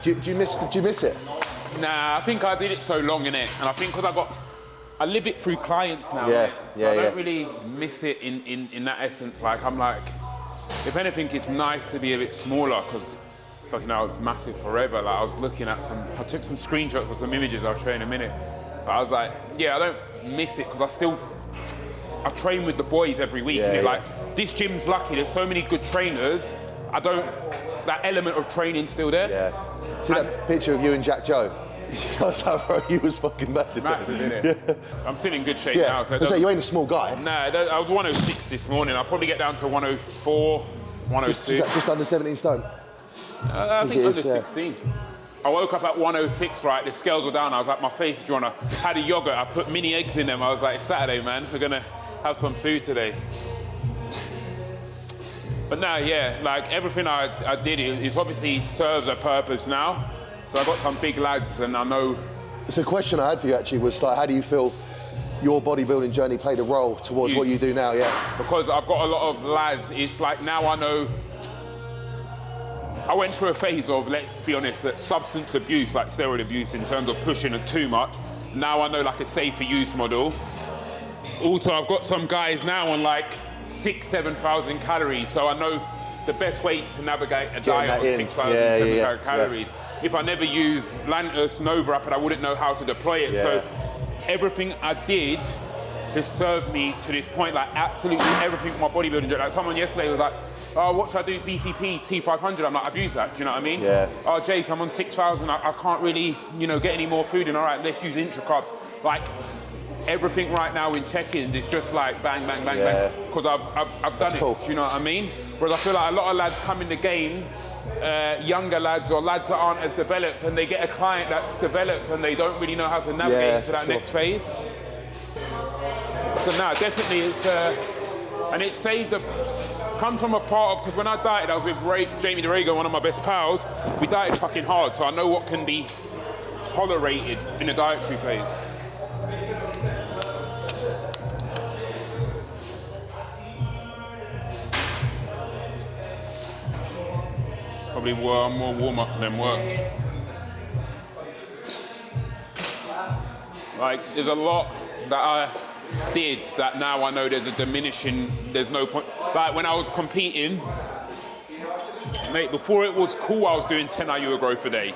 Do you miss it? Nah, I think I did it so long in it, and I think because I live it through clients now. Yeah, right? So I don't yeah. really miss it in that essence. Like I'm like, if anything, it's nice to be a bit smaller because fucking I was massive forever. Like I was looking at I took some screenshots of some images I'll show you in a minute. But I was like, yeah, I don't miss it because I train with the boys every week. Yeah, And yeah. like this gym's lucky. There's so many good trainers. That element of training's still there. Yeah. See that picture of you and Jack Joe? Bro, he was fucking massive. Massive, isn't it? Yeah. I'm still in good shape now. So you ain't a small guy. Nah, I was 106 this morning. I'll probably get down to 104, 102. Is that just under 17 stone? I think under 16. I woke up at 106, right? The scales were down. I was like, my face is drawn. I had a yogurt. I put mini eggs in them. I was like, it's Saturday, man. We're gonna have some food today. But now, yeah, like everything I did, it obviously serves a purpose now. So I got some big lads, and I know. So the question I had for you actually was like, how do you feel your bodybuilding journey played a role towards what you do now? Yeah. Because I've got a lot of lads. It's like now I know. I went through a phase of, let's be honest, that substance abuse, like steroid abuse, in terms of pushing it too much. Now I know like a safer use model. Also, I've got some guys now on like 7,000 calories, so I know the best way to navigate a diet on 7,000 calories. If I never use Lantus, Nova Rapid, I wouldn't know how to deploy it. So everything I did has served me to this point, like absolutely everything with my bodybuilding. Like someone yesterday was like, oh, what should I do? BCP, T500. I'm like, I've used that, do you know what I mean? Yeah. Oh, Jase, I'm on 6,000. I can't really, get any more food in. All right, let's use intra-carbs. Like, everything right now in check-ins is just like bang, bang, bang, bang. Because I've done it, do you know what I mean? Whereas I feel like a lot of lads come in the game, younger lads or lads that aren't as developed, and they get a client that's developed and they don't really know how to navigate into that next phase. So now, definitely it's, and it saved comes from a part of, because when I dieted, I was with Jamie DeRago, one of my best pals. We dieted fucking hard, so I know what can be tolerated in a dietary phase. Probably more warm-up than work. Like, there's a lot that I did that now I know there's a diminishing, there's no point. Like when I was competing, mate, before it was cool, I was doing 10 IU growth a day.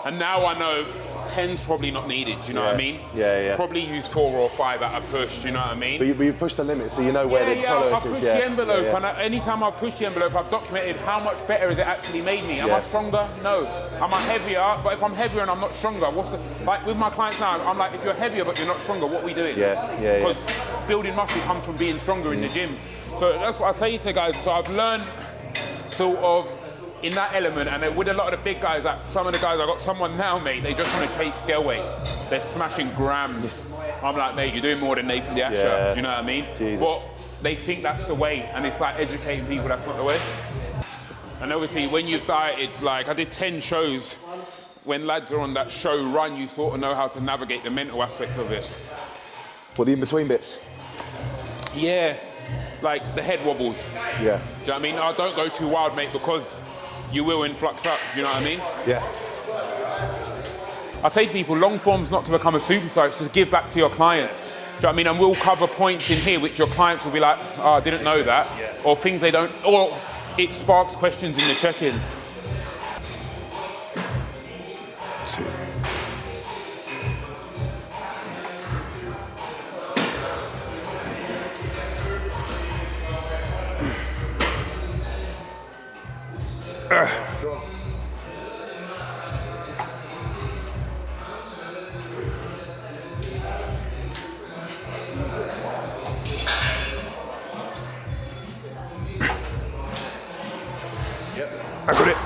And now I know 10's probably not needed, do you know what I mean? Yeah. Probably use 4 or 5 at a push, do you know what I mean? But you pushed the limit, so you know where the tolerance is. I pushed the envelope, and anytime I push the envelope, I've documented how much better has it actually made me. Am I stronger? No. Am I heavier? But if I'm heavier and I'm not stronger, like with my clients now, I'm like, if you're heavier but you're not stronger, what are we doing? Because building muscle comes from being stronger in the gym. So that's what I say to guys. So I've learned sort of in that element, and with a lot of the big guys, like some of the guys, I got someone now, mate, they just want to chase scale weight. They're smashing grams. I'm like, mate, you're doing more than Nathan the Asher, do you know what I mean? Jesus. But they think that's the way, and it's like educating people, that's not the way. And obviously, when you've dieted, like I did 10 shows, when lads are on that show run, you sort of know how to navigate the mental aspect of it. What, the in-between bits? Yeah, like the head wobbles. Yeah. Do you know what I mean? No, don't go too wild, mate, because you will influx up, do you know what I mean? Yeah. I say to people, long form's not to become a superstar, it's to give back to your clients. Do you know what I mean? And we'll cover points in here which your clients will be like, oh, I didn't know that. Or things they don't, or it sparks questions in the check-in.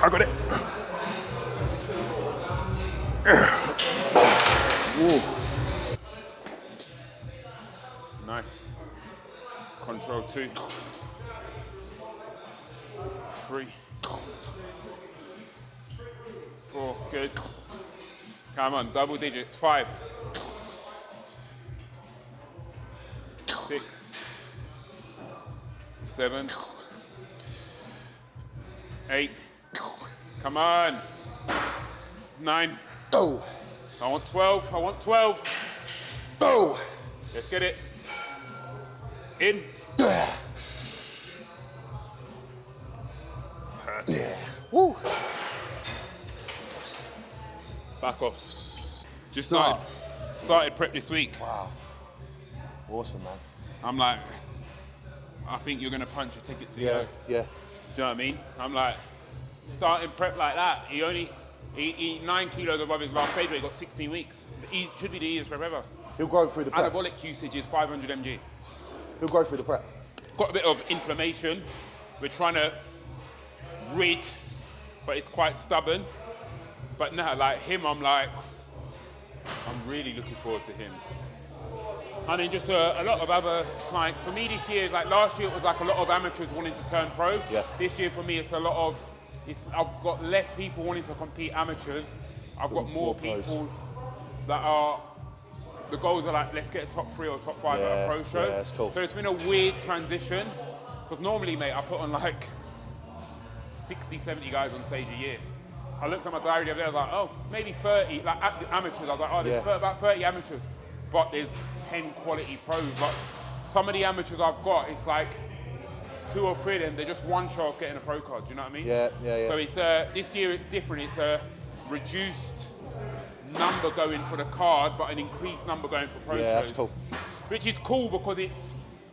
I got it. Ooh. Nice. Control 2. 3. 4, good. Come on, double digits. 5. 6. 7. 8. Come on. 9. Oh. I want 12. I want 12. Oh. Let's get it. In. Yeah. Woo. Back off. Just started prep this week. Wow. Awesome, man. I'm like, I think you're gonna punch a ticket to Yeah. go. Yeah. Do you know what I mean? I'm like, starting prep like that, he 9 kilos above his last page weight, he got 16 weeks. He should be the easiest prep ever. He'll grow through the prep. Anabolic usage is 500 mg. He'll grow through the prep. Got a bit of inflammation. We're trying to rid, but it's quite stubborn. But now, like him, I'm really looking forward to him. And then just a lot of other, like for me this year, like last year it was like a lot of amateurs wanting to turn pro. Yeah. This year for me it's a lot of, I've got less people wanting to compete amateurs. I've got more pros. people that are, the goals are like, let's get a top 3 or top 5 at a pro show. Yeah, that's cool. So it's been a weird transition. Because normally, mate, I put on like 60, 70 guys on stage a year. I looked at my diary the other day, I was like, oh, maybe 30, like at the amateurs. I was like, oh, there's about 30 amateurs. But there's 10 quality pros. But some of the amateurs I've got, it's like 2 or 3 of them, they're just one show of getting a pro card, do you know what I mean? Yeah. So it's, this year it's different. It's a reduced number going for the card, but an increased number going for pro shows. Yeah, that's cool. Which is cool because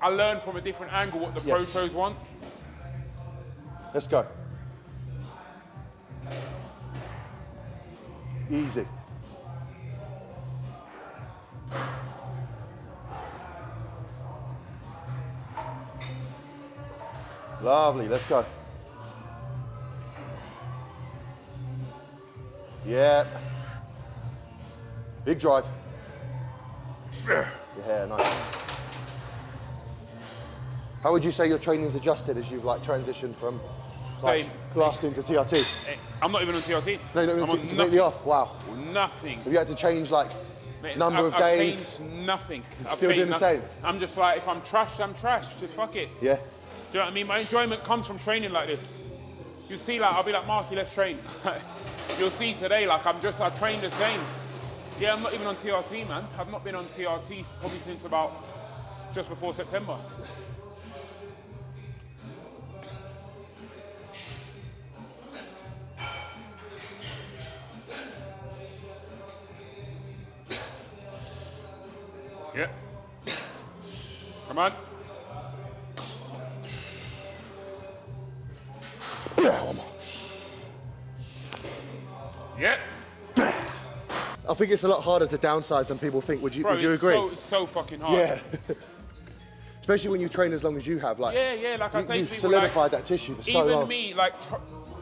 I learned from a different angle what the pro shows want. Let's go. Easy. Lovely, let's go. Yeah. Big drive. Yeah, nice. How would you say your training's adjusted as you've like transitioned from like glass into TRT? I'm not even on TRT. No, I'm on completely nothing. off. Wow. Nothing. Have you had to change like number of I've days? changed nothing. Still doing the same? I'm just like, if I'm trashed, I'm trashed. Just fuck it. Yeah. Do you know what I mean? My enjoyment comes from training like this. You see, like, I'll be like, Marky, let's train. You'll see today, like, I train the same. Yeah, I'm not even on TRT, man. I've not been on TRT probably since about just before September. Yeah. Come on. Yeah, one more. Yeah. I think it's a lot harder to downsize than people think. Would you agree? It's so fucking hard. Yeah. Especially when you train as long as you have. Like, yeah, like I say you've to people, solidified like, that tissue for so long. even me, like,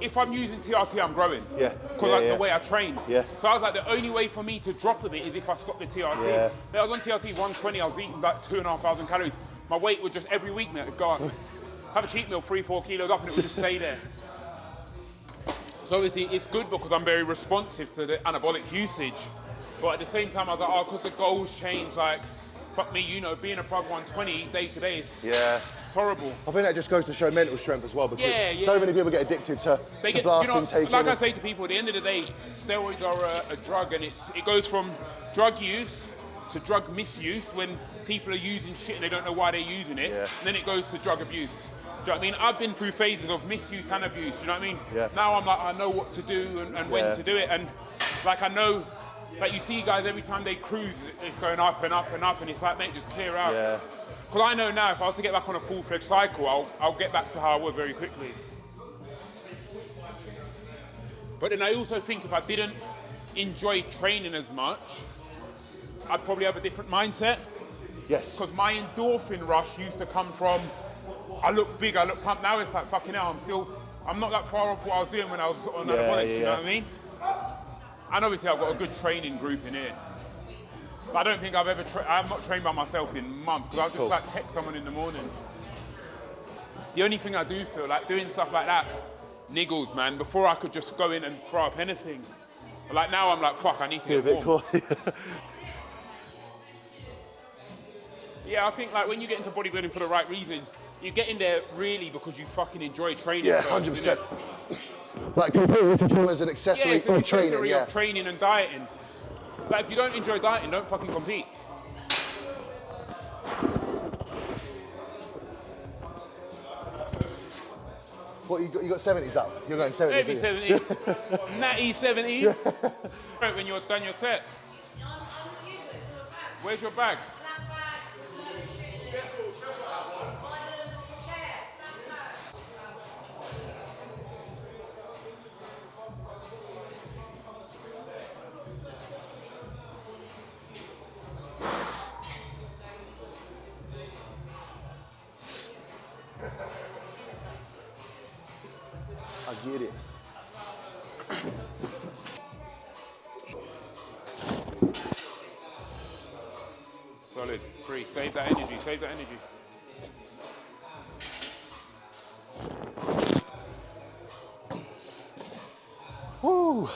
if I'm using TRT, I'm growing. Yeah. Because the way I train. Yeah. So I was like, the only way for me to drop a bit is if I stop the TRT. Yeah. I was on TRT 120, I was eating like 2,500 calories. My weight would just every week, mate, it'd go up. Have a cheat meal, 3-4 kilos up, and it would just stay there. So obviously, it's good because I'm very responsive to the anabolic usage. But at the same time, I was like, oh, because the goals change, like, fuck me, you know, being a Prog 120 day to day is horrible. I think that just goes to show mental strength as well, because so many people get addicted to blasting, taking. Like I say to people, at the end of the day, steroids are a drug, and it goes from drug use to drug misuse when people are using shit and they don't know why they're using it. And then it goes to drug abuse. Do you know what I mean? I've been through phases of misuse and abuse, do you know what I mean? Now I'm like, I know what to do and when to do it, and like I know. Like you see guys, every time they cruise, it's going up and up and up, and it's like, mate, just clear out. Because I know now, if I was to get back on a full-fledged cycle, I'll get back to how I was very quickly. But then I also think if I didn't enjoy training as much, I'd probably have a different mindset. Yes. Because my endorphin rush used to come from, I look big, I look pumped. Now it's like, fucking hell, I'm not that far off what I was doing when I was on anabolics, you know what I mean? And obviously I've got a good training group in here. But I don't think I've not trained by myself in months, because I'll just like text someone in the morning. The only thing I do feel like doing stuff like that niggles, man. Before I could just go in and throw up anything. But like now I'm like, fuck, I need to get warm. Cool. Yeah, I think like when you get into bodybuilding for the right reason, you get in there really because you fucking enjoy training. Yeah, 100%. Like competing as an accessory Yeah, it's an of training, accessory yeah. of training and dieting. Like, if you don't enjoy dieting, don't fucking compete. What, you got 70s up? You're going 70s, Maybe didn't you? 70s, natty 70s. When you're done your set. Where's your bag? I get it. Solid. Free. Save that energy. Save that energy. Woo!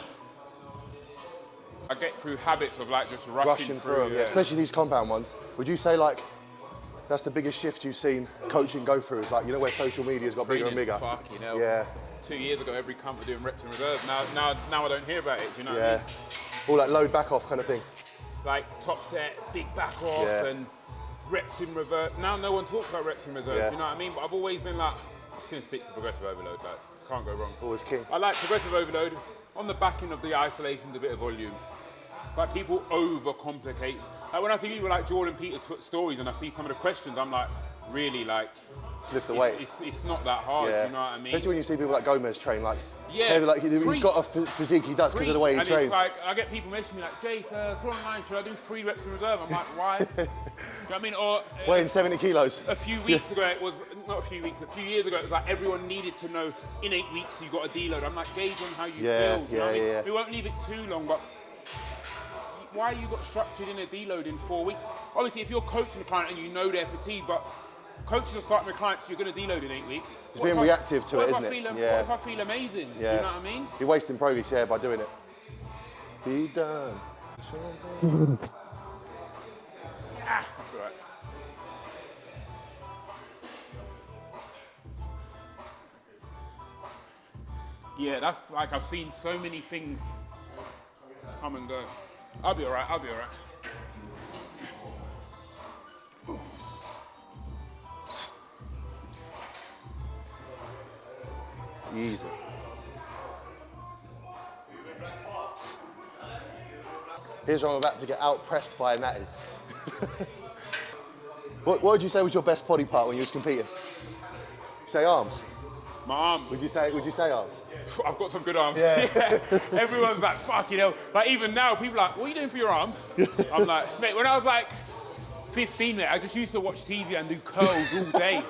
I get through habits of like just Rushing through them, yeah. Especially these compound ones. Would you say like that's the biggest shift you've seen coaching go through? Is like, you know, where social media's got bigger and bigger. Fucking hell. Yeah. 2 years ago, every comp was doing reps in reserve. Now I don't hear about it. Do you know what I mean? All like load back off kind of thing. Like top set, big back off, and reps in reserve. Now no one talks about reps in reserve. Yeah. Do you know what I mean? But I've always been like, just gonna stick to progressive overload. Like, can't go wrong. Always king. I like progressive overload. On the back end of the isolations, a bit of volume. It's like people overcomplicate. Like when I see people like Jordan Peters put stories and I see some of the questions, I'm like, really, like, Just lift the weight. It's not that hard, you know what I mean? Especially when you see people like Gomez train, like, yeah, like he's got a physique he does because of the way he trains. It's like, I get people messaging me like, Jase, throw online, should I do 3 reps in reserve? I'm like, why? Do you know what I mean? Or weighing 70 kilos. a few weeks ago, it was, not a few weeks, a few years ago, it was like everyone needed to know in 8 weeks you got a deload. I'm like, gauge on how you feel. Do you know what I mean? We won't leave it too long, but why you got structured in a deload in 4 weeks? Obviously, if you're coaching a client and you know they're fatigued, but coaches are starting with clients, you're going to deload in 8 weeks. It's being reactive to it, isn't it? What if I feel amazing? Do you know what I mean? You're wasting progress, by doing it. Be done. That's all right. Yeah, that's like, I've seen so many things come and go. I'll be all right, I'll be all right. Easy. Here's where I'm about to get out-pressed by a natty. What would you say was your best body part when you was competing? Say arms. My arm. Would you say arms? I've got some good arms. Yeah. Everyone's like, fucking hell. Like even now, people are like, what are you doing for your arms? I'm like, mate, when I was like 15, mate, I just used to watch TV and do curls all day.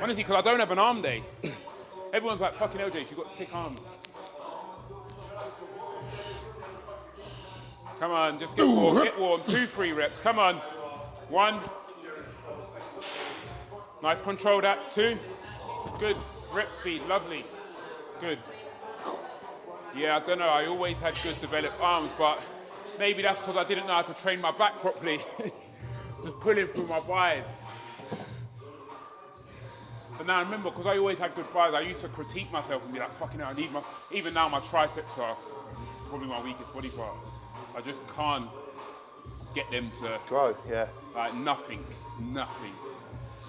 Honestly, because I don't have an arm day. Everyone's like, fucking hell, Jase, you've got sick arms. Come on, just get warm, get warm. 2 free reps, come on. 1. Nice control that, 2. Good, rep speed, lovely. Good. Yeah, I don't know, I always had good developed arms, but maybe that's because I didn't know how to train my back properly. Just pulling through my buys. But now I remember, because I always had good buys, I used to critique myself and be like, fucking hell, I need my, even now my triceps are probably my weakest body part. I just can't get them to grow, like nothing.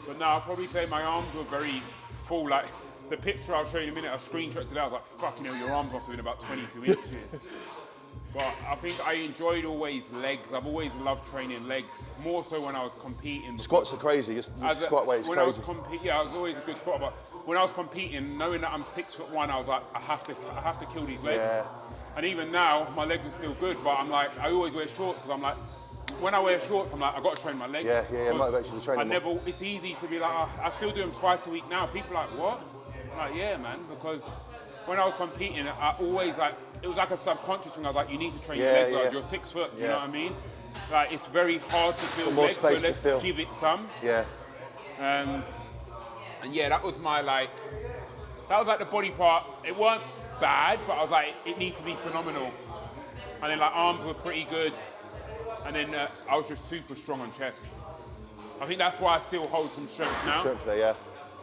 But now I'll probably say my arms were very full, like the picture I'll show you in a minute, I screenshot today, I was like, fucking hell, your arms are doing about 22 inches. But I think I enjoyed always legs. I've always loved training legs, more so when I was competing. Squats are crazy, squat weight is when crazy. I was always a good squatter, but when I was competing, knowing that I'm 6'1", I was like, I have to kill these legs. Yeah. And even now, my legs are still good, but I'm like, I always wear shorts because I'm like, when I wear shorts, I'm like, I got to train my legs. Yeah, motivates you to train them more. It's easy to be like, I still do them twice a week now. People are like, what? I'm like, yeah, man, because when I was competing, I always like, it was like a subconscious thing. I was like, you need to train your legs hard. You're 6 foot, you know what I mean? Like, it's very hard to build legs, so let's give it some. Yeah. And yeah, that was my like the body part. It weren't bad, but I was like, it needs to be phenomenal. And then like arms were pretty good. And then I was just super strong on chest. I think that's why I still hold some strength now. Strength there, yeah.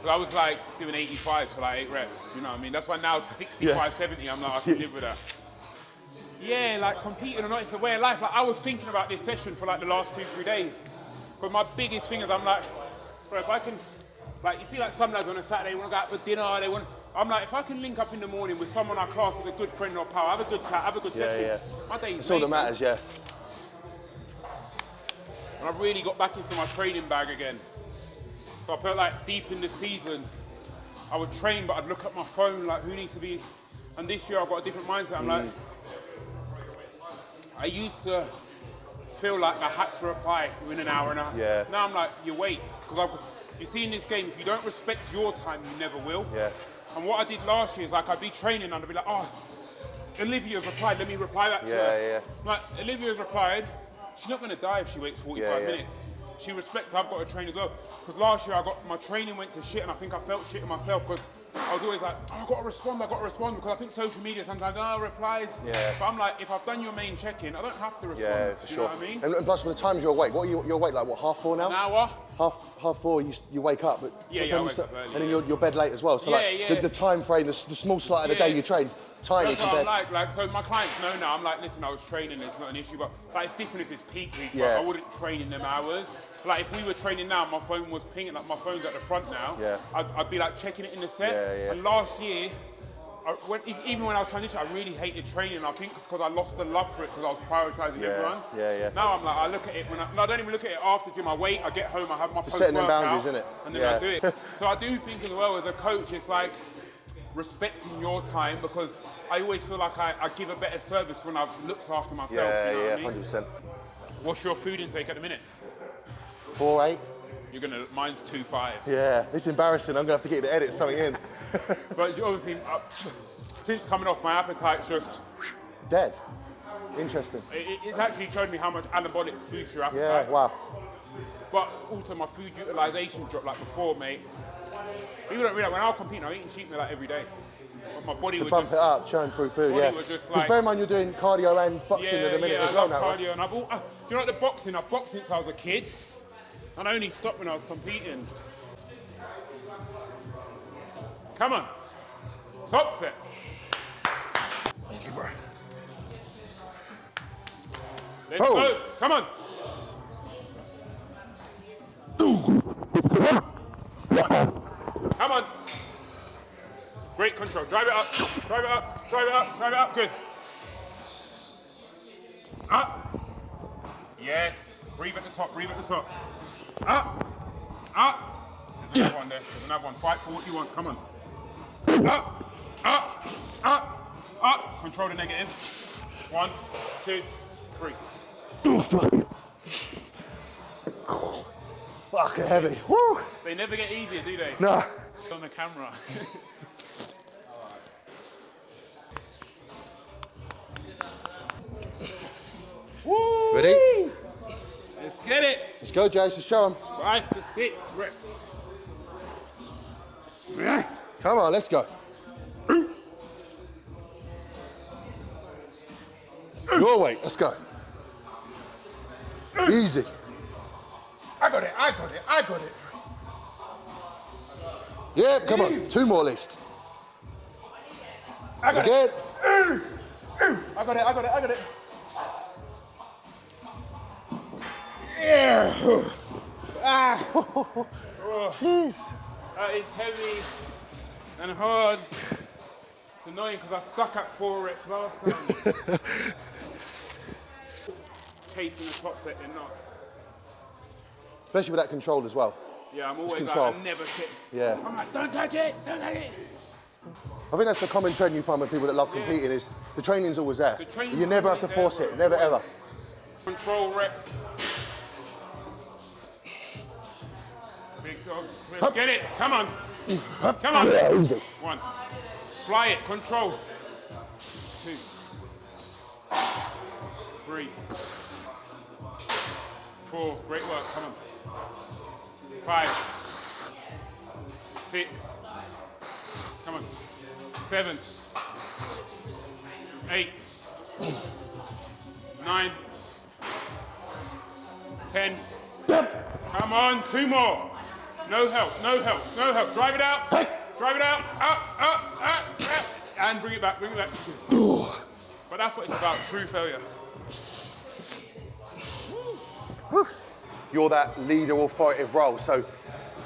Because I was like doing 85 for like 8 reps, you know what I mean? That's why now 65, 70, I'm like, I can live with that. Yeah, like competing or not, it's a way of life. Like I was thinking about this session for like the last 2-3 days. But my biggest thing is I'm like, bro, if I can, like you see like some lads on a Saturday want to go out for dinner, I'm like, if I can link up in the morning with someone I class as a good friend or pal, have a good chat, have a good session, my day's It's all that matters, yeah. And I really got back into my training bag again. So I felt like deep in the season, I would train, but I'd look at my phone like, who needs to be? And this year I've got a different mindset. I'm like, I used to feel like I had to reply within an hour and a half. Yeah. Now I'm like, you wait, because you see in this game, if you don't respect your time, you never will. Yeah. And what I did last year is like, I'd be training and I'd be like, oh, Olivia's replied, let me reply back to her. Like, Olivia's replied, she's not gonna die if she waits 45 minutes. She respects I've got to train as well. Because last year my training went to shit and I think I felt shit in myself because I was always like, oh, I've got to respond because I think social media sometimes, replies. Yeah. But I'm like, if I've done your main check-in, I don't have to respond. Yeah, for sure. You know what I mean? And plus, with the times you're awake, what are you awake like? What, 4:30 now? An hour. Half 4, you wake up. But I wake up early. And then you're bed late as well. So the time frame, the small slot of the day you train, tiny compared. Like, so my clients know now. I'm like, listen, I was training. It's not an issue, but like, it's different if it's peak. Yeah. I wouldn't train in them hours. Like if we were training now, my phone was pinging. Like my phone's at the front now. Yeah. I'd be like checking it in the set. And last year, even when I was transitioning, I really hated training. I think it's because I lost the love for it because I was prioritising everyone. Now I'm like, I look at it I don't even look at it after gym. I wait, I get home, I have my post setting them boundaries, isn't it? And then I do it. So I do think as well as a coach, it's like respecting your time because I always feel like I give a better service when I've looked after myself. You know what I mean? 100%. What's your food intake at the minute? 4-8. Mine's 2-5. Yeah, it's embarrassing. I'm gonna have to get you to edit something in. But obviously, since coming off, my appetite's just dead. Interesting. It's actually showed me how much anabolics boost your appetite. Yeah, wow. But also my food utilization dropped like before, mate. People don't realize when I was competing, I was eating cheat meal like every day. But my body to would bump just it up, churn through food. Was just like, bear in mind you're doing cardio and boxing at the minute as well now. I love cardio, and do you know like the boxing? I've boxed since I was a kid. And I only stopped when I was competing. Come on. Top set. Thank you, bro. Let's go. Come on. Come on. Great control. Drive it up. Drive it up. Drive it up. Drive it up. Good. Up. Yes. Breathe at the top. Breathe at the top. Up, up. There's another one there. There's another one. Fight for what you want. Come on. Up, up, up, up. Control the negative. 1, 2, 3. Fucking heavy. Woo. They never get easier, do they? No. On the camera. Woo. Ready? Let's get it. Let's go, Jase. Let's show them. 5 to 6 reps. Come on, let's go. Your weight. Let's go. Easy. I got it. I got it. I got it. Yeah, come on. 2 more at least. I got it. I got it. I got it. I got it. Yeah. Jeez. That is heavy and hard. It's annoying because I stuck at 4 reps last time. Chasing the top set and not. Especially with that control as well. Yeah, I'm always control. like, I never hit. Yeah. I'm like, don't touch it, don't touch it. I think that's the common trend you find with people that love competing is the training's always there. You never have to force it, never ever. Control reps. Big dog, let's get it, come on. Come on. Yeah, easy. 1, fly it, control. 2, 3, 4, great work, come on. 5, 6, come on. 7, 8, 9, 10. Come on, 2 more. No help, no help, no help. Drive it out. Hey. Drive it out. Up. And bring it back, bring it back. But that's what it's about, true failure. You're that leader, authoritative role. So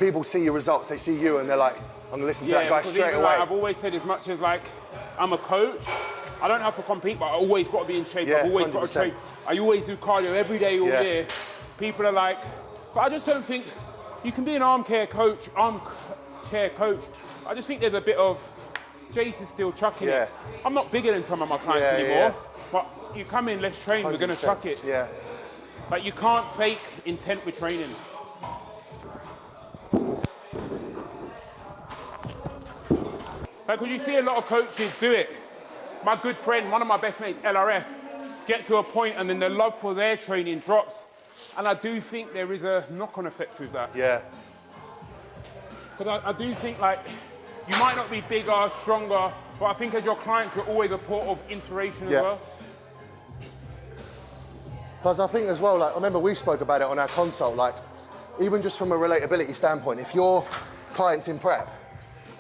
people see your results, they see you, and they're like, I'm gonna listen to that guy straight away. Like, I've always said, as much as like I'm a coach, I don't have to compete, but I always got to be in shape. Yeah, I've always 100%. got to train. I always do cardio every day, all year. People are like, but I just don't think you can be an armchair coach. I just think there's a bit of Jase is still chucking it. I'm not bigger than some of my clients anymore, but you come in, let's train, 100%. We're going to chuck it. Yeah. But you can't fake intent with training. Like, because you see a lot of coaches do it. My good friend, one of my best mates, LRF, get to a point and then the love for their training drops. And I do think there is a knock-on effect with that. Yeah. Because I do think, like, you might not be bigger, stronger, but I think as your clients, you're always a port of inspiration as well. Because I think as well, like, I remember we spoke about it on our consult, like, even just from a relatability standpoint, if your client's in prep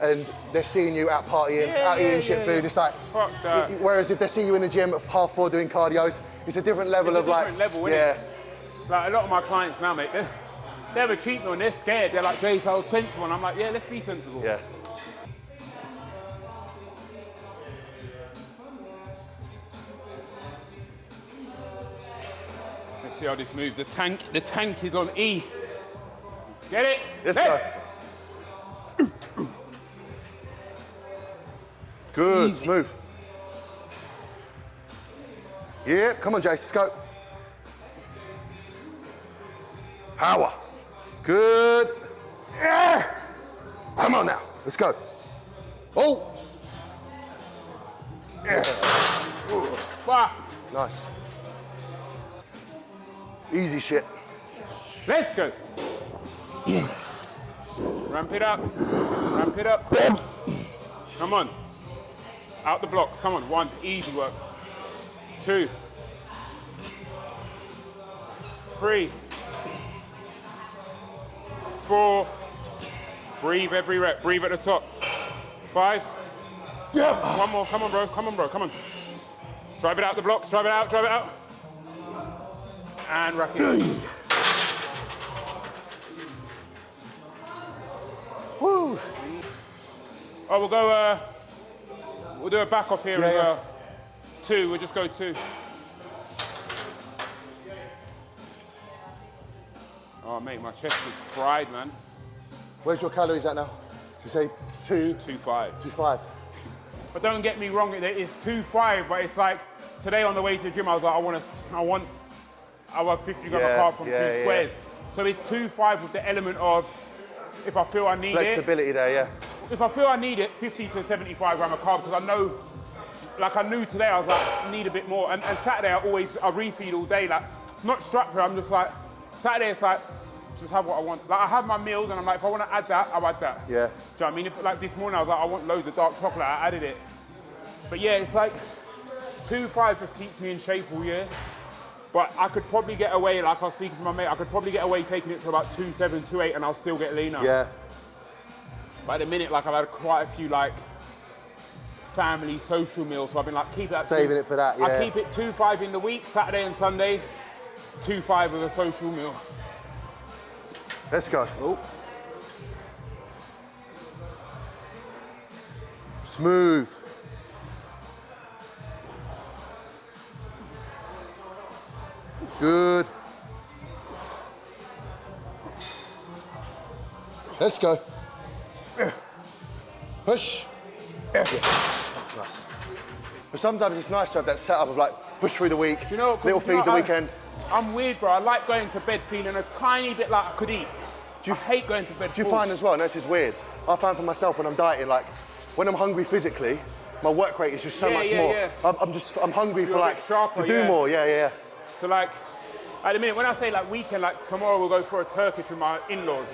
and they're seeing you out partying, out eating shit food, it's like, whereas if they see you in the gym at 4:30 doing cardio, it's a different level of like, level, isn't it? Like a lot of my clients now, mate, they have a cheat meal and they're scared. They're like, Jase, I was sensible. And I'm like, yeah, let's be sensible. Yeah. Let's see how this moves. The tank is on E. Get it? Let's go. Good, easy. Smooth. Yeah, come on, Jase, let's go. Power. Good. Yeah. Come on now, let's go. Oh. Yeah. Wow. Nice. Easy shit. Let's go. Ramp it up. Ramp it up. Come on. Out the blocks. Come on. 1. Easy work. 2. 3. 4. Breathe every rep. Breathe at the top. 5. Yep. 1 more. Come on, bro. Come on, bro. Come on. Drive it out the blocks. Drive it out. Drive it out. And rack it up. Woo. Oh, we'll go, we'll do a back off here as well. 2, we'll just go 2. Oh, mate, my chest is fried, man. Where's your calories at now? You say 2? 2.5. 2.5. But don't get me wrong, it's 2.5, but it's like, today on the way to the gym, I was like, I want our 50 gram of carb from 2 squares. So it's 2.5 with the element of, if I feel I need flexibility there, yeah. If I feel I need it, 50 to 75 gram of carb, because I know, like I knew today, I was like, I need a bit more. And Saturday, I refeed all day, like, not structure, I'm just like, Saturday it's like, just have what I want. Like I have my meals and I'm like, if I want to add that, I'll add that. Yeah. Do you know what I mean? If, like this morning, I was like, I want loads of dark chocolate, I added it. But yeah, it's like, 2.5 just keeps me in shape all year. But I could probably get away, like I was speaking to my mate, I could probably get away taking it to about 2.7, 2.8 and I'll still get leaner. Yeah. But at the minute, like I've had quite a few like family social meals, so I've been like, keep it at saving it for that, yeah. I keep it 2.5 in the week, Saturday and Sunday, 2.5 with a social meal. Let's go. Oh. Smooth. Good. Let's go. Push. Yes. Nice. But sometimes it's nice to have that setup of like push through the week, you know, little feed the weekend. I'm weird, bro. I like going to bed feeling a tiny bit like I could eat. I hate going to bed Do you find as well, and this is weird, I find for myself when I'm dieting, like when I'm hungry physically, my work rate is just so much more. Yeah. I'm hungry for like, sharper, to do more, yeah. So like, at the minute, when I say like weekend, like tomorrow we'll go for a Turkish with my in-laws.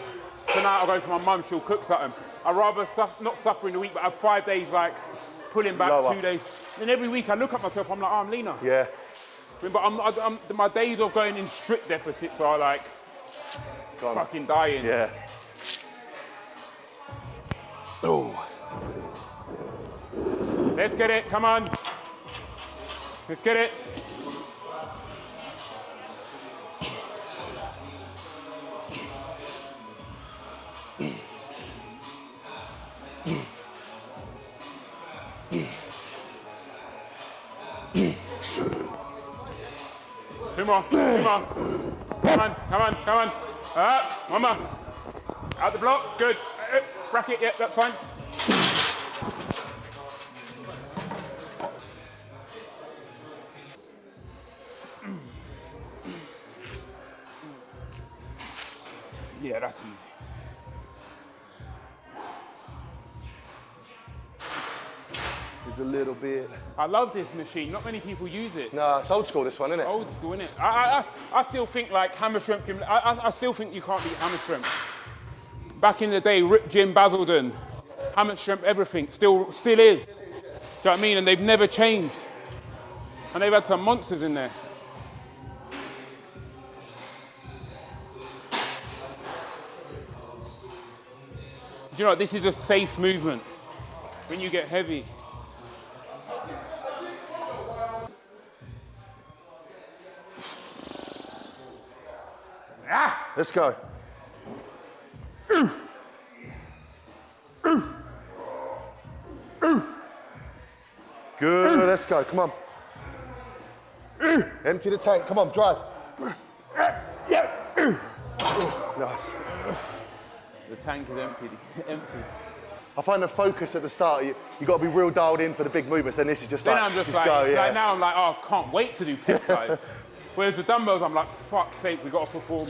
Tonight I'll go to my mum, she'll cook something. I'd rather not suffer in the week, but have 5 days like pulling back, lower. 2 days. Then every week I look at myself, I'm like, oh, I'm leaner. Yeah. But my days of going in strict deficits are like fucking dying. Yeah. Oh. Let's get it, come on. Let's get it. Two more, two more. Come on, come on, come on. One more. Out the blocks, good. Bracket, yeah, that's fine. Yeah, that's easy. There's a little bit. I love this machine. Not many people use it. No, it's old school, this one, isn't it? Old school, innit? I still think like hammer strength. I still think you can't beat hammer strength. Back in the day, Rip Jim Basildon, hammer strength, everything still is. Do you know what I mean? And they've never changed. And they've had some monsters in there. Do you know what? This is a safe movement when you get heavy. Let's go. Good, let's go, come on. Empty the tank, come on, drive. Nice. The tank is empty. I find the focus at the start, you got to be real dialed in for the big movements, and this is just Then like, I'm just go, like, yeah. now I'm like, oh, I can't wait to do pec flies. Whereas the dumbbells, I'm like, fuck's sake, we got to perform.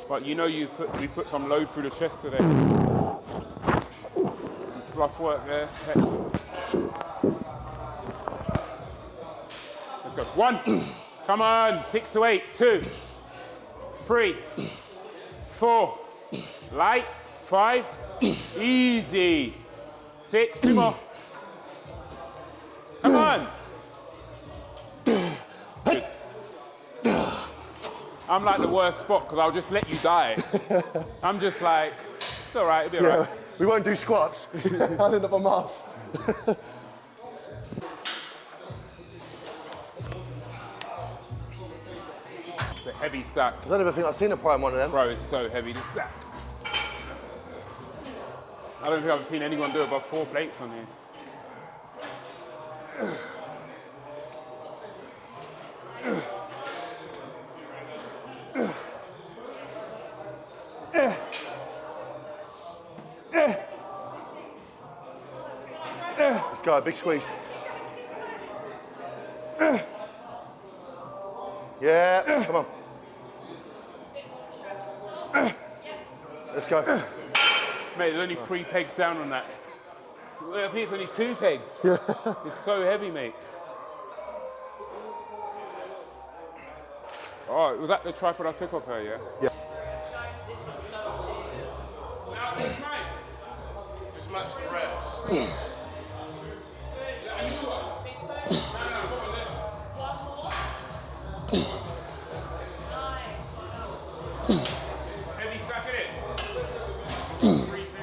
But you know we put some load through the chest today. Fluff work there. Let's go. 1. Come on. 6 to 8. 2. 3. 4. Light. 5. Easy. 6. 2 more. Come on. Good. I'm like the worst spot because I'll just let you die. I'm just like, it's all right, it'll be all right. We won't do squats. I'll end up on Mars. It's a heavy stack. I don't even think I've seen a prime one of them. Bro, it's so heavy, this stack. I don't think I've seen anyone do above 4 plates on here. Let's go, big squeeze. Yeah, come on. Let's go. Mate, there's only 3 pegs down on that. I think it's only 2 pegs. Yeah. It's so heavy, mate. Oh, was that the tripod I took off her, yeah? Yeah. Just match the reps. Heavy stack it. 350.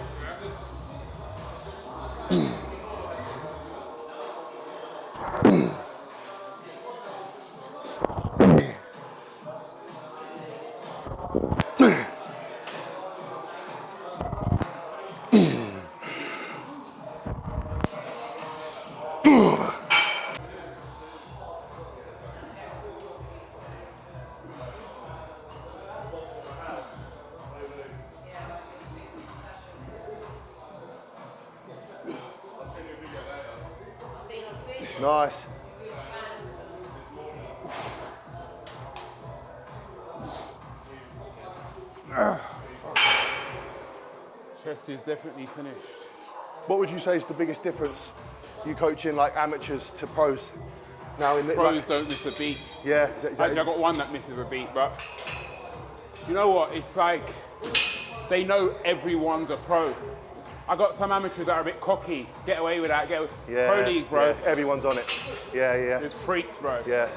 Nice. Chest is definitely finished. What would you say is the biggest difference you coaching like amateurs to pros now in the Pros like, don't miss a beat. Yeah, Actually, I got one that misses a beat, but do you know what? It's like they know everyone's a pro. I got some amateurs that are a bit cocky, get away with that, pro league, bro. Yeah, everyone's on it. Yeah. There's freaks, bro. Yeah.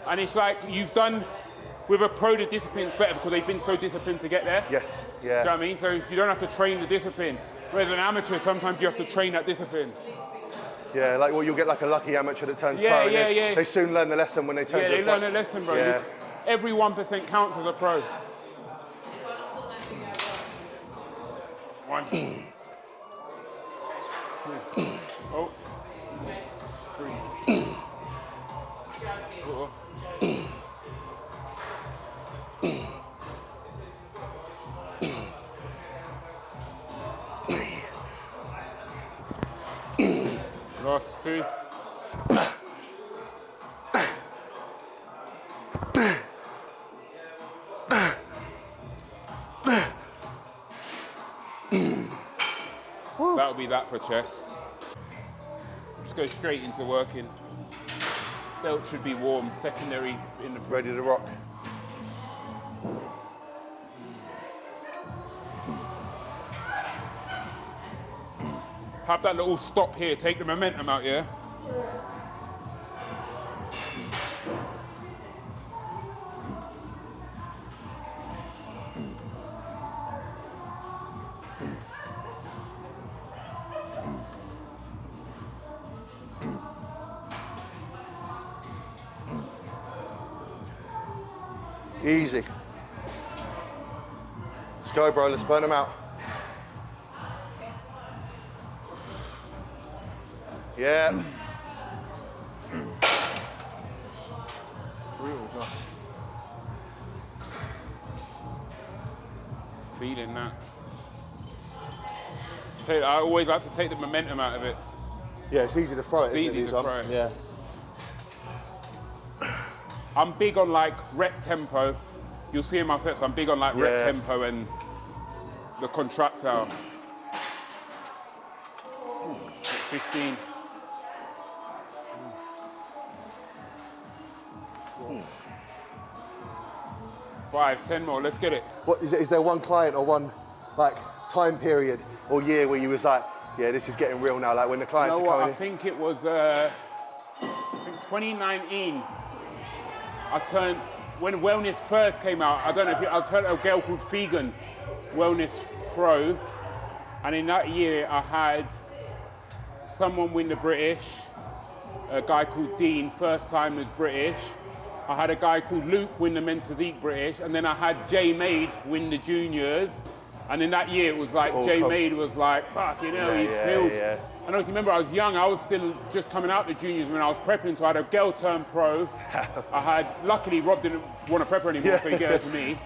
And it's like you've done with a pro, the discipline's better because they've been so disciplined to get there. Yes, yeah. Do you know what I mean? So you don't have to train the discipline. Whereas an amateur, sometimes you have to train that discipline. Yeah, like, well, you'll get like a lucky amateur that turns Yeah, pro. yeah, and yeah. They soon learn the lesson when they turn Yeah, to they a pro. learn a lesson, bro. Yeah. Every 1% counts as a pro. 1, 2, oh, 3, 4. Last 2. That'll be that for chest. Just go straight into working. Belt should be warm, secondary in the... Ready to rock. Have that little stop here, take the momentum out, yeah? Easy. Let's go, bro. Let's burn them out. Yeah. Real nice. Feeling that. I always like to take the momentum out of it. Yeah, it's easy to throw it, It's isn't easy it, these to ones? throw it. Yeah. I'm big on like rep tempo. You'll see in my sets, I'm big on like rep tempo and the contractile. 15. 5, 10 more, let's get it. What is there one client or one like time period or year where you was like, yeah, this is getting real now, like when the You clients know are what, coming I think it was, I think 2019, I turned, when Wellness first came out, I don't know if I turned a girl called Vegan Wellness Pro, and in that year I had someone win the British, a guy called Dean, first time as British. I had a guy called Luke win the men's physique British, and then I had Jay Maid win the juniors. And in that year, it was like, Jay Maid was like, fuck, you know, he's built. And obviously, remember, I was young, I was still just coming out the juniors when I was prepping, so I had a girl turn pro. I had, luckily, Rob didn't want to prep her anymore, so he gave her to me.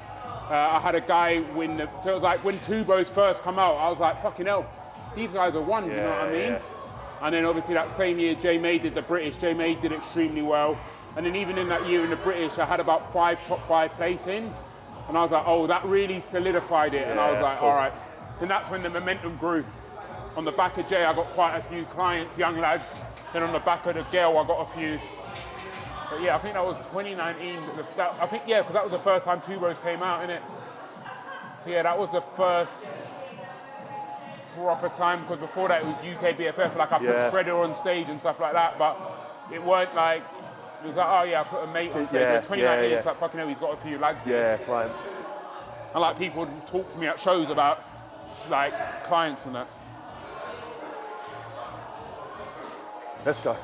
I had a guy win the, so it was like, when two bros first come out, I was like, fucking hell, these guys are one, you know what I mean? And then obviously that same year, Jay Maid did the British. Jay Maid did extremely well. And then even in that year in the British, I had about 5 top 5 placings. And I was like, oh, that really solidified it. And I was like, cool. All right. And that's when the momentum grew. On the back of Jay, I got quite a few clients, young lads. Then on the back of the girl, I got a few. But yeah, I think that was 2019. I think, yeah, because that was the first time Two Bros came out, innit? So yeah, that was the first proper time, because before that it was UK BFF, like I put Shredder on stage and stuff like that, but it weren't like, it was like, oh yeah, I put a mate on stage. 2019, it's like, fucking hell, he's got a few lads. Yeah, client. And like people would talk to me at shows about like clients and that. Let's go.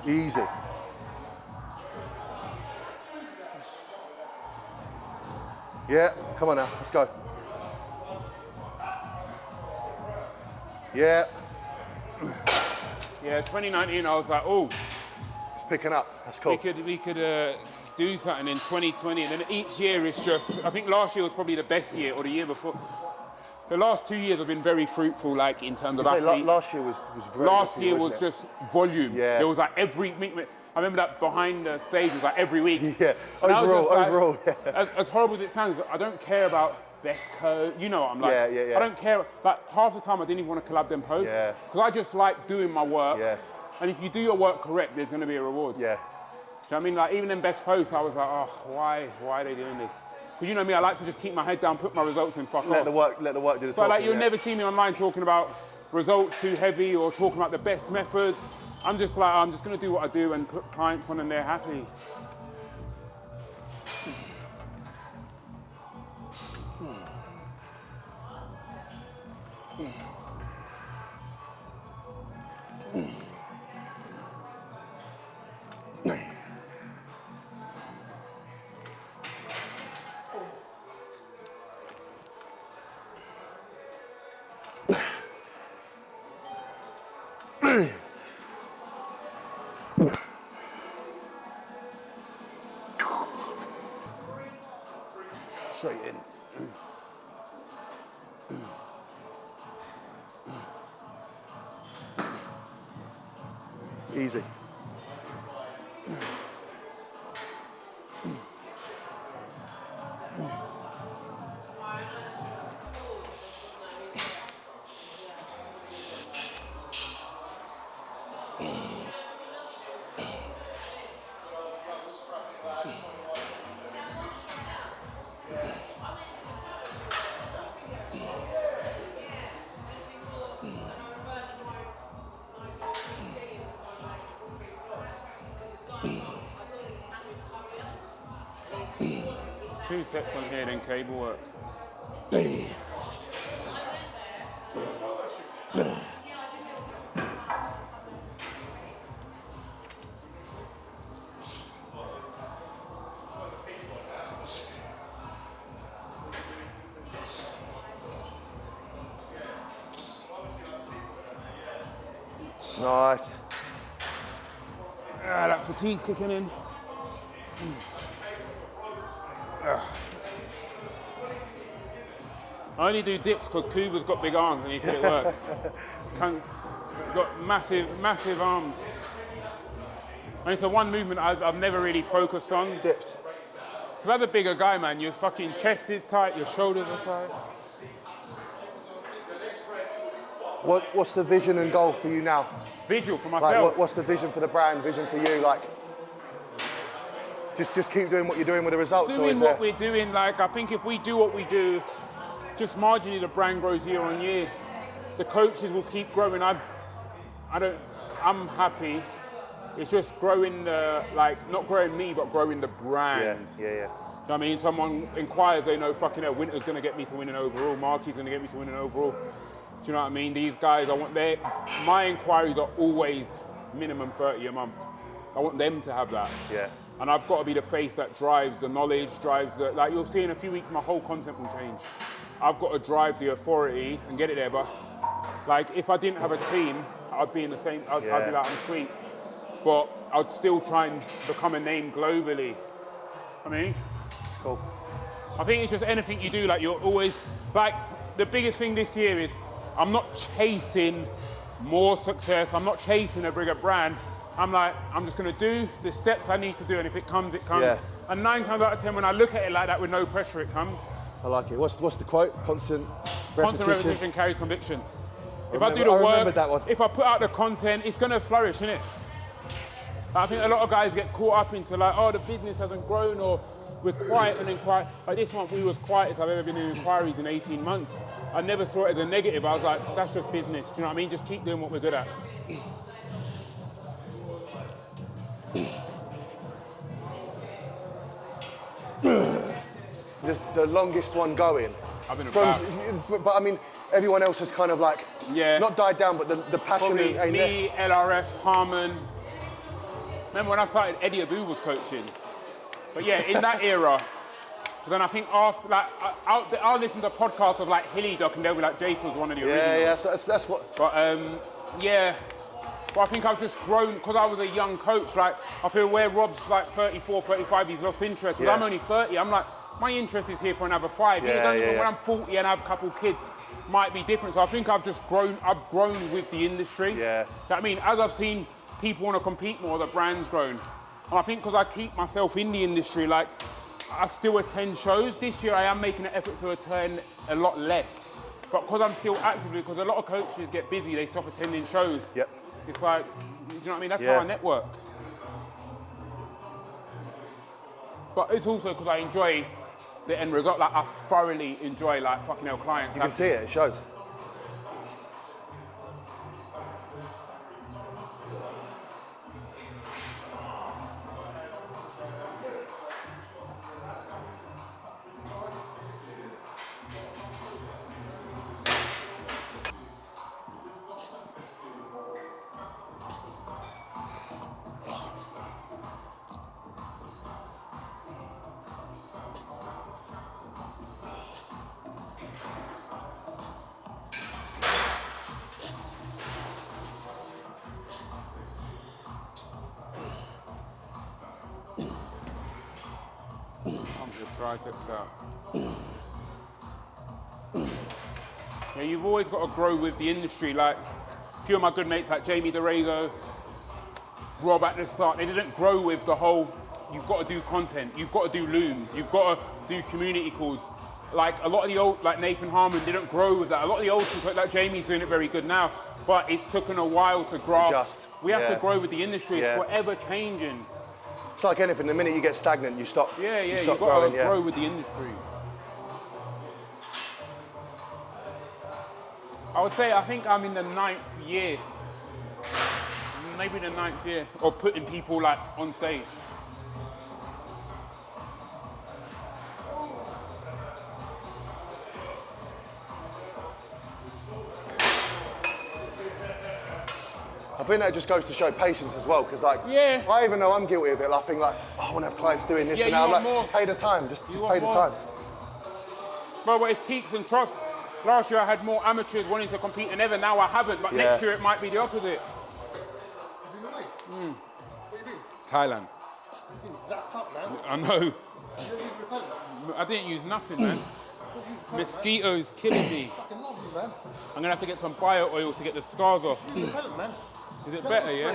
Easy. Yeah, come on now, let's go. Yeah. Yeah, 2019, I was like, oh. It's picking up, that's cool. We could do something in 2020, and then each year is just, I think last year was probably the best year, or the year before. The last 2 years have been very fruitful, like in terms of athletes. Last year was very Last year was it? just volume. Yeah. There was like every, I remember that behind the stage was like every week. Yeah, and overall, yeah. As horrible as it sounds, I don't care about best code, you know what I'm like. Yeah. I don't care, like half the time I didn't even want to collab them posts. Yeah. Because I just like doing my work. Yeah. And if you do your work correct, there's going to be a reward. Yeah. Do you know what I mean? Like even in best posts, I was like, oh, why are they doing this? Because you know me, I like to just keep my head down, put my results in, fuck off. Let the work do the talking. But like you'll never see me online talking about results too heavy or talking about the best methods. I'm just like, I'm just gonna do what I do and put clients on and they're happy. Straight in. Easy. Two sets on here, then cable work. Nice. Ah, that fatigue's kicking in. I only do dips because Kuba's got big arms and he said it works. Got massive, massive arms. And it's the one movement I've never really focused on. Dips. Because as a bigger guy, man, your fucking chest is tight, your shoulders are tight. What's the vision and goal for you now? Visual for Like, myself. what's the vision for the brand, vision for you? Like, just keep doing what you're doing with the results? Doing what we're doing, like, I think if we do what we do, just marginally the brand grows year on year. The coaches will keep growing. I'm happy. It's just growing not growing me, but growing the brand. Yeah. You know what I mean? Someone inquires, they know fucking hell, Winter's gonna get me to win an overall, Marky's gonna get me to win an overall. Do you know what I mean? These guys, my inquiries are always minimum 30 a month. I want them to have that. Yeah. And I've got to be the face that drives the knowledge, like you'll see in a few weeks, my whole content will change. I've got to drive the authority and get it there, but like if I didn't have a team, I'd be in the same, I'd be like, I'm sweet. But I'd still try and become a name globally. I mean? Cool. I think it's just anything you do, like you're always, like the biggest thing this year is I'm not chasing more success, I'm not chasing a bigger brand. I'm like, I'm just gonna do the steps I need to do, and if it comes, it comes. Yeah. And 9 times out of 10, when I look at it like that with no pressure, it comes. I like it. What's the quote? Constant Repetition carries conviction. If I do I the remember work, that one. if I put out the content, it's gonna flourish, innit? I think a lot of guys get caught up into like, oh, the business hasn't grown, or we're quiet and inquire. Like this month, we was quietest I've ever been in inquiries in 18 months. I never saw it as a negative. I was like, that's just business. Do you know what I mean? Just keep doing what we're good at. The longest one going. I've been But I mean, everyone else has kind of like, not died down, but the passion Probably ain't me, there. LRF, Harmon. Remember when I started, Eddie Abu was coaching. But yeah, in that era, then I think after, like, I'll listen to podcasts of like Hilly Doc and they'll be like, Jase was one of the originals. Yeah, so that's what. But but I think I've just grown, because I was a young coach, like, I feel where Rob's like 34, 35, he's lost interest. Because I'm only 30, I'm like, my interest is here for another 5 years. When I'm 40 and I have a couple kids, might be different. So I think I've grown with the industry. Yeah. So, I mean, as I've seen people want to compete more, the brand's grown. And I think because I keep myself in the industry, like, I still attend shows. This year I am making an effort to attend a lot less. But because I'm still actively, because a lot of coaches get busy, they stop attending shows. Yep. It's like, you know what I mean? That's how I network. But it's also because I enjoy the end result. Like, I thoroughly enjoy, like, fucking hell clients. You can see it shows. the triceps out. Yeah, you've always got to grow with the industry. Like, a few of my good mates like Jamie DeRago, Rob at the start, they didn't grow with the whole, you've got to do content, you've got to do looms, you've got to do community calls. Like a lot of the old, like Nathan Harmon didn't grow with that. A lot of the old people, like Jamie's doing it very good now, but it's taken a while to grasp. We have to grow with the industry. It's forever changing. It's like anything, the minute you get stagnant, you stop. You've got to grow with the industry. I would say, I think I'm in the 9th year, maybe the 9th year, of putting people like on stage. I think that just goes to show patience as well, because like, I even know I'm guilty of it. I think like, oh, I want to have clients doing this, and now I'm like, just pay the time, just pay the time. Bro, but it's peaks and troughs. Last year I had more amateurs wanting to compete than ever. Now I haven't, but next year it might be the opposite. Thailand. I know. I didn't use nothing, man. Mosquitoes killing me. I'm gonna have to get some bio oil to get the scars off. Is it better, yeah?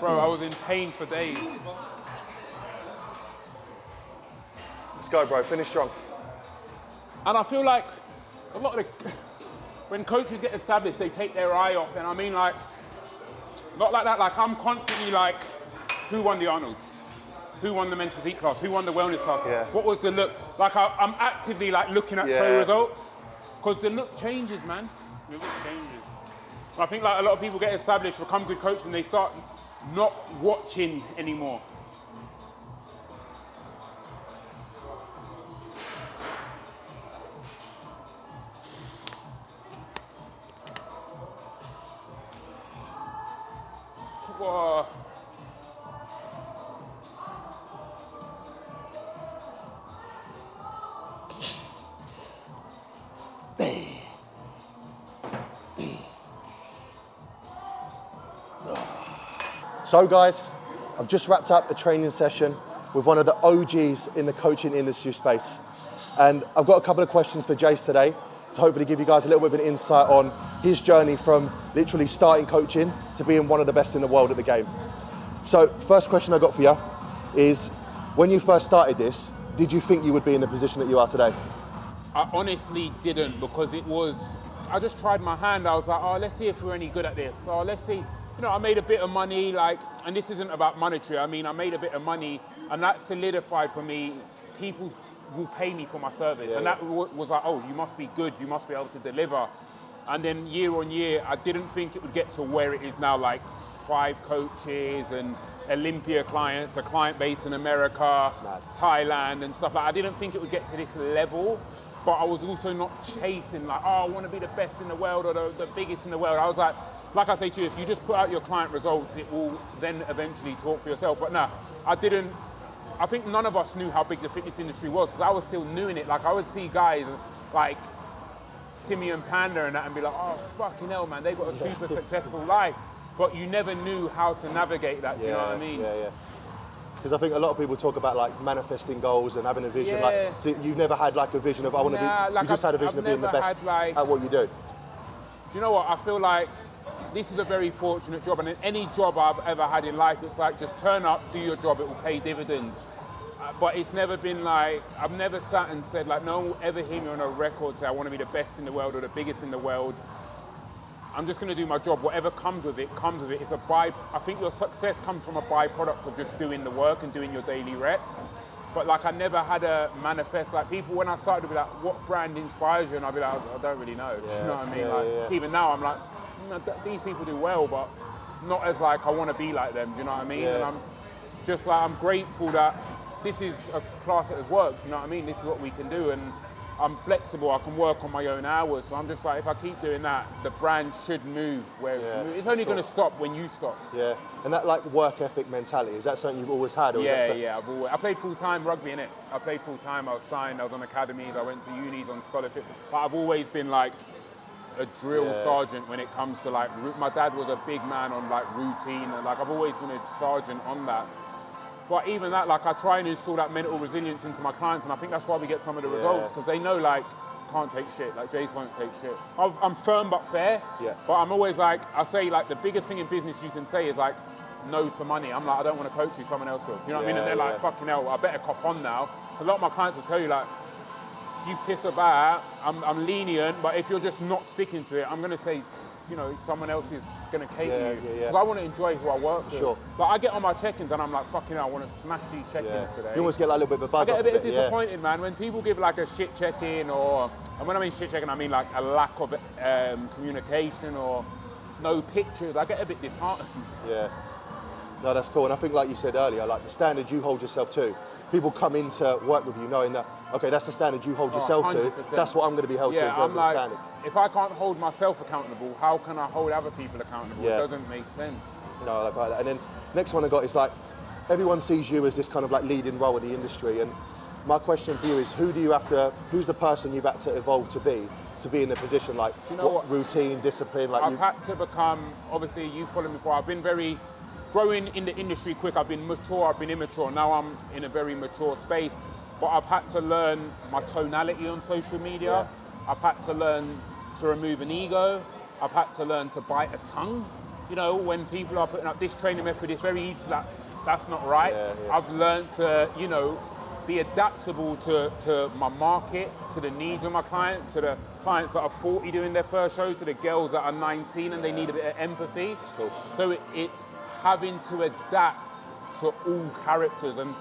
Bro, I was in pain for days. Let's go, bro. Finish strong. And I feel like a lot of the, when coaches get established, they take their eye off. And I mean, like, not like that. Like, I'm constantly like, who won the Arnolds? Who won the men's physique class? Who won the wellness class? Yeah. What was the look? Like, I'm actively like looking at pro results, because the look changes, man. The look changes. I think like a lot of people get established, become good coaches, and they start not watching anymore. Whoa. So guys, I've just wrapped up a training session with one of the OGs in the coaching industry space. And I've got a couple of questions for Jase today to hopefully give you guys a little bit of an insight on his journey from literally starting coaching to being one of the best in the world at the game. So first question I got for you is, when you first started this, did you think you would be in the position that you are today? I honestly didn't, because I just tried my hand. I was like, oh, let's see if we're any good at this. Oh, let's see. You know, I made a bit of money, like, and this isn't about monetary. I mean, I made a bit of money, and that solidified for me, people will pay me for my service. And that was like, oh, you must be good, you must be able to deliver. And then year on year, I didn't think it would get to where it is now, like 5 coaches and Olympia clients, a client base in America, Thailand and stuff like that. I didn't think it would get to this level, but I was also not chasing like, oh, I want to be the best in the world or the biggest in the world. I was like I say to you, if you just put out your client results, it will then eventually talk for yourself. But no, I didn't. I think none of us knew how big the fitness industry was, because I was still new in it. Like, I would see guys like Simeon Panda and that and be like, oh, fucking hell, man, they've got a super successful life. But you never knew how to navigate that, do you know what I mean? Yeah. Because I think a lot of people talk about like manifesting goals and having a vision. Like, so you've never had like a vision of, I want to be, like, you just had a vision of being the best at what you do. Do you know what? I feel like this is a very fortunate job, and in any job I've ever had in life, it's like, just turn up, do your job, it will pay dividends. But it's never been like, I've never sat and said, like, no one will ever hear me on a record say I want to be the best in the world or the biggest in the world. I'm just going to do my job. Whatever comes with it, comes with it. It's I think your success comes from a byproduct of just doing the work and doing your daily reps. But like, I never had a manifest. Like, people, when I started to be like, what brand inspires you? And I'd be like, I don't really know. Do you know what I mean? Even now, I'm like, these people do well, but not as like, I want to be like them. Do you know what I mean? And I'm just like, I'm grateful that this is a class that has worked. You know what I mean? This is what we can do. And I'm flexible, I can work on my own hours. So I'm just like, if I keep doing that, the brand should move where it's only going to stop when you stop. Yeah, and that like work ethic mentality, is that something you've always had? Or I played full-time rugby, innit? I played full-time, I was signed, I was on academies, I went to unis on scholarship. But I've always been like a drill sergeant when it comes to like, my dad was a big man on like routine, and like I've always been a sergeant on that. But even that, like I try and install that mental resilience into my clients, and I think that's why we get some of the results, because they know like, can't take shit, like Jase won't take shit. I'm firm but fair, but I'm always like, I say like the biggest thing in business you can say is like, no to money. I'm like, I don't want to coach you, someone else will. Do you know what I mean? And they're like, fucking hell, I better cop on now. A lot of my clients will tell you like, you piss about, I'm lenient, but if you're just not sticking to it, I'm going to say, you know, someone else is going to cater you. Because I want to enjoy who I work with. Sure. Like I get on my check-ins and I'm like, fucking hell, I want to smash these check-ins today. You always get like a little bit of a buzz. I get a bit disappointed, man, when people give like a shit check-in, or, and when I mean shit check-in, I mean like a lack of communication or no pictures. I get a bit disheartened. Yeah. No, that's cool. And I think, like you said earlier, like the standard you hold yourself to, people come in to work with you knowing that, okay, that's the standard you hold yourself to, that's what I'm going to be held to in terms of the standard. If I can't hold myself accountable, how can I hold other people accountable? It doesn't make sense. No, like that. And then next one I got is like, everyone sees you as this kind of like leading role in the industry. And my question for you is, who's the person you've had to evolve to be in a position like, you know what routine, discipline? Like I've had to become, obviously you followed me before, I've been growing in the industry quick. I've been mature, I've been immature. Now I'm in a very mature space, but I've had to learn my tonality on social media. I've had to learn to remove an ego. I've had to learn to bite a tongue. You know, when people are putting up this training method, it's very easy, like, that's not right. I've learned to, you know, be adaptable to my market, to the needs of my clients, to the clients that are 40 doing their first show, to the girls that are 19 and they need a bit of empathy. That's cool. So it's having to adapt to all characters, and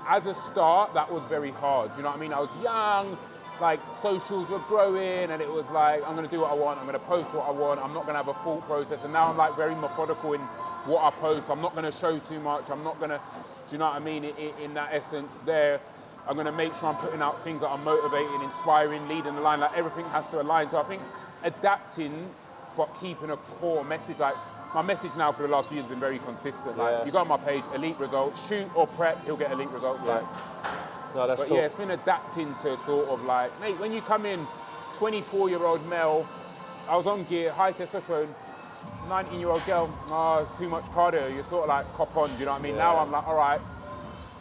as a start that was very hard. You know what I mean? I was young, like socials were growing, and it was like, I'm going to do what I want, I'm going to post what I want, I'm not going to have a thought process. And now I'm like very methodical in what I post. I'm not going to show too much, I'm not going to, do you know what I mean, in that essence there. I'm going to make sure I'm putting out things that are motivating, inspiring, leading the line. Like everything has to align. So I think adapting but keeping a core message. Like my message now for the last few years has been very consistent. Like you go on my page, elite results, shoot or prep, you'll get elite results. Like, no, that's cool. Yeah, it's been adapting to sort of like, mate, when you come in, 24-year-old male, I was on gear, high testosterone, 19-year-old girl, too much cardio, you're sort of like, cop on, do you know what I mean? Now I'm like, all right,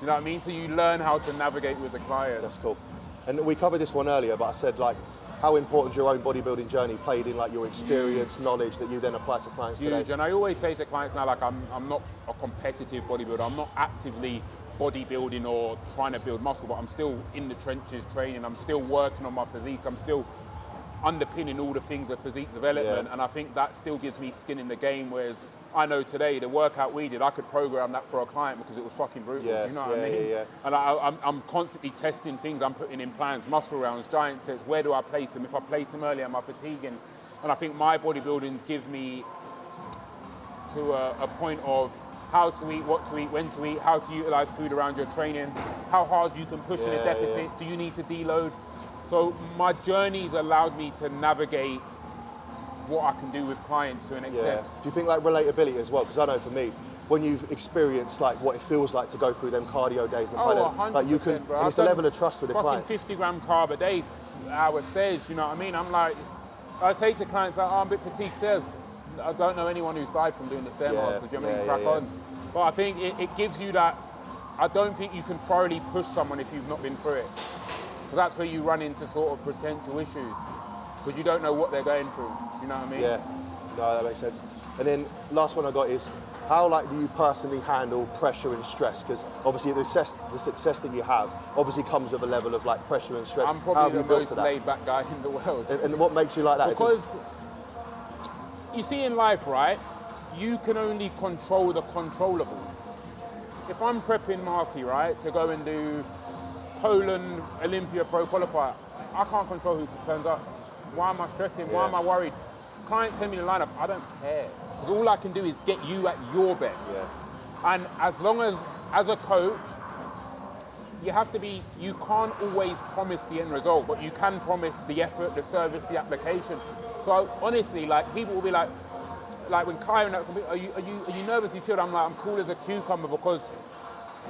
you know what I mean? So you learn how to navigate with the client. That's cool. And we covered this one earlier, but I said like, how important your own bodybuilding journey played in like your experience, knowledge that you then apply to clients today? Huge, and I always say to clients now, like I'm not a competitive bodybuilder, I'm not actively bodybuilding or trying to build muscle, but I'm still in the trenches training, I'm still working on my physique, I'm still underpinning all the things of physique development, and I think that still gives me skin in the game, whereas I know today the workout we did, I could program that for a client because it was fucking brutal, do you know what I mean? And I'm constantly testing things, I'm putting in plans, muscle rounds, giant sets, where do I place them? If I place them early, am I fatiguing? And I think my bodybuilding gives me to a point of how to eat, what to eat, when to eat, how to utilize food around your training, how hard you can push in a deficit, do you need to deload? So my journey's allowed me to navigate what I can do with clients to an extent. Do you think like relatability as well? Because I know for me, when you've experienced like what it feels like to go through them cardio days and like you can, bro. And it's a level of trust with the clients. 50 gram carb a day, hour stairs, you know what I mean? I'm like, I say to clients, like, I'm a bit fatigued stairs. I don't know anyone who's died from doing the stairmaster, do you know what I mean? Crack on. But I think it gives you that, I don't think you can thoroughly push someone if you've not been through it. Because that's where you run into sort of potential issues. Because you don't know what they're going through, you know what I mean? Yeah, no, that makes sense. And then last one I got is, how like do you personally handle pressure and stress? Because obviously the success that you have obviously comes with a level of like pressure and stress. I'm probably the most laid back guy in the world. And what makes you like that? Because you see in life, right, you can only control the controllables. If I'm prepping Marky, right, to go and do Poland Olympia Pro Qualifier, I can't control who turns up. Why am I stressing? Why am I worried? Clients send me the lineup, I don't care. Because all I can do is get you at your best. And as long as a coach, you have to be, you can't always promise the end result, but you can promise the effort, the service, the application. So honestly, like people will be like when Kai and that, are you nervous? You should. I'm like, I'm cool as a cucumber, because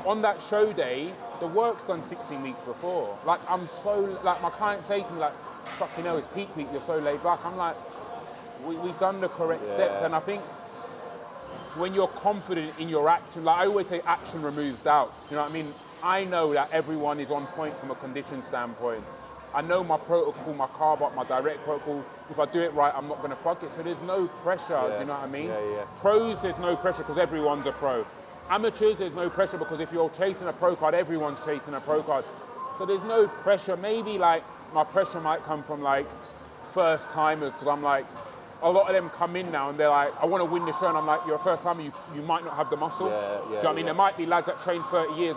on that show day, the work's done 16 weeks before. Like I'm so, like my clients say to me like, fucking hell, it's peak week, you're so laid back. I'm like, we've done the correct steps, and I think when you're confident in your action, like I always say, action removes doubt. You know what I mean? I know that everyone is on point from a condition standpoint. I know my protocol, my carb up, my direct protocol. If I do it right, I'm not going to fuck it. So there's no pressure, do you know what I mean? Yeah. Pros, there's no pressure because everyone's a pro. Amateurs, there's no pressure because if you're chasing a pro card, everyone's chasing a pro card. So there's no pressure. Maybe like my pressure might come from like first timers because I'm like, a lot of them come in now and they're like, I want to win the show, and I'm like, you're a first timer, you might not have the muscle. Do you know what I mean? There might be lads that train 30 years,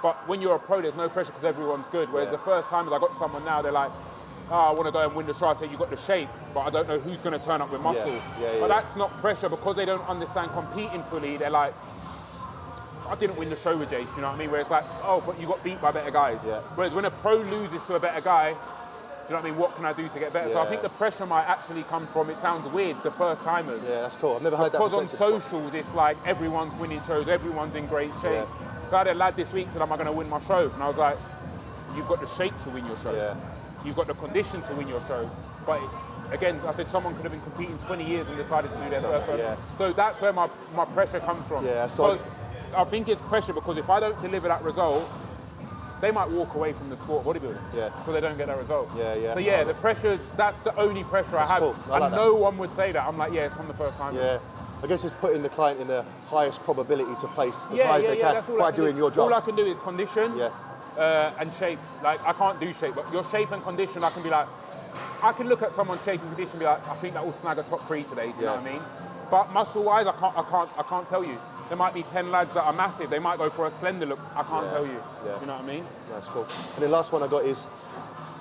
but when you're a pro, there's no pressure because everyone's good. Whereas the first timers, I got someone now, they're like, I want to go and win the show. I say, you've got the shape, but I don't know who's going to turn up with muscle. But that's not pressure because they don't understand competing fully. They're like, I didn't win the show with Jase, you know what I mean? Where it's like, oh, but you got beat by better guys. Whereas when a pro loses to a better guy, you know what I mean? What can I do to get better? So I think the pressure might actually come from, it sounds weird, the first timers. Yeah, that's cool. I've never heard that. Because on socials, it's like everyone's winning shows, everyone's in great shape. I had a lad this week said, am I going to win my show? And I was like, you've got the shape to win your show. You've got the condition to win your show. But again, I said someone could have been competing 20 years and decided to do their first show. So that's where my pressure comes from. That's cool. Because I think it's pressure because if I don't deliver that result, they might walk away from the sport of bodybuilding because they don't get that result. So yeah, the pressure, that's the only pressure I have. Cool. I like and no one would say that. I'm like, yeah, it's from the first time. I guess it's putting the client in the highest probability to place as high as they can by doing your job. All I can do is condition and shape. Like, I can't do shape, but your shape and condition, I can be like, I can look at someone's shape and condition and be like, I think that will snag a top 3 today, do you know what I mean? But muscle-wise, I can't tell you. There might be 10 lads that are massive. They might go for a slender look. I can't tell you. You know what I mean? That's cool. And the last one I got is,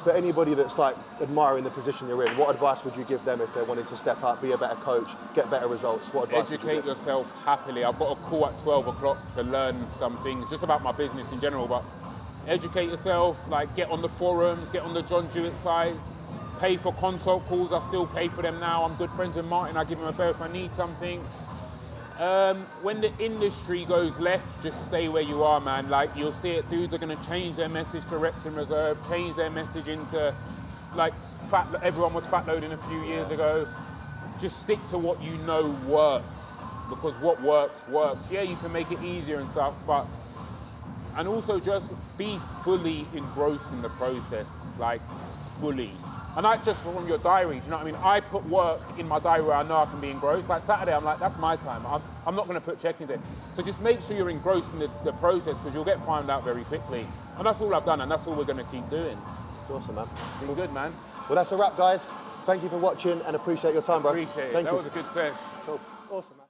for anybody that's like admiring the position you're in, what advice would you give them if they're wanting to step up, be a better coach, get better results? What advice would you give? Educate yourself happily. I've got a call at 12 o'clock to learn some things, just about my business in general, but educate yourself, like get on the forums, get on the John Jewett sites, pay for consult calls. I still pay for them now. I'm good friends with Martin. I give him a bell if I need something. When the industry goes left, just stay where you are, man. Like, you'll see it, dudes are going to change their message to reps in reserve, change their message into, like, everyone was fat loading a few years ago. Just stick to what you know works, because what works, works. Yeah, you can make it easier and stuff, but, and also just be fully engrossed in the process, like, fully. And that's just from your diary, do you know what I mean? I put work in my diary where I know I can be engrossed. Like Saturday, I'm like, that's my time. I'm not gonna put check-ins in. So just make sure you're engrossed in the process because you'll get found out very quickly. And that's all I've done and that's all we're gonna keep doing. It's awesome, man. Been good, man. Well, that's a wrap, guys. Thank you for watching and appreciate your time, bro. Appreciate it. Thank you. That was a good session. Cool. Awesome, man.